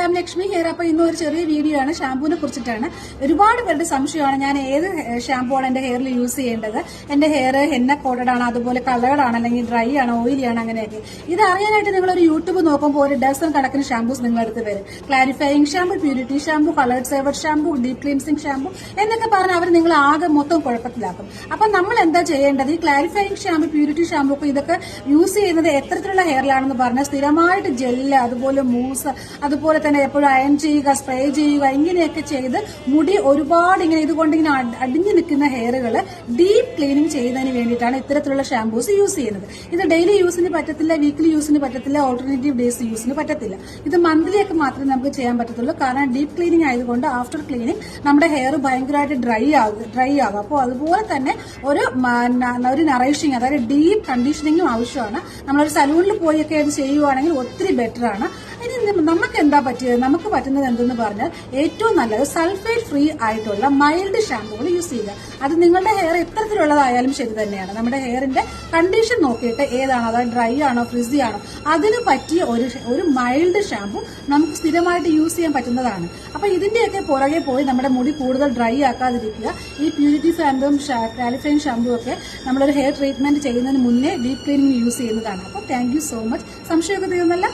I M Lakshmi here. അപ്പോൾ ഇന്ന് ഒരു ചെറിയ വീഡിയോ ആണ് ഷാമ്പൂവിനെ കുറിച്ചിട്ടാണ്. ഒരുപാട് പേരുടെ സംശയമാണ് ഞാൻ ഏത് ഷാമ്പൂ ആണ് എന്റെ ഹെയറിൽ യൂസ് ചെയ്യേണ്ടത്, എന്റെ ഹെയർ ഹെന്ന കോട്ടഡ് ആണ്, അതുപോലെ കളേർഡ് ആണ്, അല്ലെങ്കിൽ ഡ്രൈ ആണ്, ഓയിലി ആണ്, അങ്ങനെയൊക്കെ. ഇത് അറിയാനായിട്ട് നിങ്ങൾ ഒരു യൂട്യൂബ് നോക്കുമ്പോൾ ഒരു ഡസൺ കണക്കിന് ഷാമ്പൂസ് നിങ്ങളെടുത്ത് വരും. Clarifying shampoo, purity shampoo, coloured saver shampoo, deep cleansing shampoo എന്നൊക്കെ പറഞ്ഞ് അവർ നിങ്ങൾ ആകെ മൊത്തം കുഴപ്പത്തിലാക്കും. അപ്പൊ നമ്മൾ എന്താ ചെയ്യേണ്ടത്? ഈ ക്ലാരിഫയിങ് ഷാമ്പൂ, പ്യൂരിറ്റി ഷാമ്പൂ ഒക്കെ ഇതൊക്കെ യൂസ് ചെയ്യുന്നത് എത്തരത്തിലുള്ള ഹെയറിലാണെന്ന് പറഞ്ഞാൽ സ്ഥിരമായിട്ട് ജെല്ല്, അതുപോലെ മൂസ്, അതുപോലെ തന്നെ എപ്പോഴും അയൺ ചെയ്യുക, സ്പ്രേ ചെയ്യുക, ഇങ്ങനെയൊക്കെ ചെയ്ത് മുടി ഒരുപാട് ഇങ്ങനെ ഇതുകൊണ്ട് ഇങ്ങനെ അടിഞ്ഞു നിൽക്കുന്ന ഹെയറുകൾ ഡീപ്പ് ക്ലീനിങ് ചെയ്യുന്നതിന് വേണ്ടിയിട്ടാണ് ഇത്തരത്തിലുള്ള ഷാമ്പൂസ് യൂസ് ചെയ്യുന്നത്. ഇത് ഡെയിലി യൂസിന് പറ്റത്തില്ല, വീക്ക്ലി യൂസിന് പറ്റത്തില്ല, ഓൾട്ടർനേറ്റീവ് ഡേയ്സ് യൂസിന് പറ്റത്തില്ല. ഇത് മന്ത്ലി ഒക്കെ മാത്രമേ നമുക്ക് ചെയ്യാൻ പറ്റത്തുള്ളൂ. കാരണം ഡീപ്പ് ക്ലീനിങ് ആയതുകൊണ്ട് ആഫ്റ്റർ ക്ലീനിങ് നമ്മുടെ ഹെയർ ഭയങ്കരമായിട്ട് ഡ്രൈ ആകും. അപ്പോൾ അതുപോലെ തന്നെ ഒരു നറേഷിങ്, അതായത് ഡീപ്പ് കണ്ടീഷനിങ്ങും ആവശ്യമാണ്. നമ്മളൊരു സലൂണിൽ പോയൊക്കെ അത് ചെയ്യുവാണെങ്കിൽ ഒത്തിരി ബെറ്റർ ആണ്. ഇനി നമുക്ക് എന്താ പറ്റിയത്? നമുക്ക് പറ്റുന്നത് എന്തെന്ന് പറഞ്ഞാൽ ഏറ്റവും നല്ലത് സൾഫേറ്റ് ഫ്രീ ആയിട്ടുള്ള മൈൽഡ് ഷാമ്പുകൾ യൂസ് ചെയ്യുക. അത് നിങ്ങളുടെ ഹെയർ എത്തരത്തിലുള്ളതായാലും ശരി തന്നെയാണ്. നമ്മുടെ ഹെയറിന്റെ കണ്ടീഷൻ നോക്കിയിട്ട് ഏതാണോ, അതായത് ഡ്രൈ ആണോ, ഫ്രിസി ആണോ, അതിന് പറ്റിയ ഒരു മൈൽഡ് ഷാമ്പു നമുക്ക് സ്ഥിരമായിട്ട് യൂസ് ചെയ്യാൻ പറ്റുന്നതാണ്. അപ്പൊ ഇതിന്റെയൊക്കെ പുറകെ പോയി നമ്മുടെ മുടി കൂടുതൽ ഡ്രൈ ആക്കാതിരിക്കുക. ഈ പ്യൂരിറ്റി ഷാമ്പും ക്ലാരിഫയിങ് ഷാമ്പും ഒക്കെ നമ്മളൊരു ഹെയർ ട്രീറ്റ്മെന്റ് ചെയ്യുന്നതിന് മുന്നേ ഡീപ് ക്ലീനിങ് യൂസ് ചെയ്യുന്നതാണ്. അപ്പോൾ താങ്ക് യു സോ മച്ച്. സംശയമൊക്കെ തീർന്നല്ല?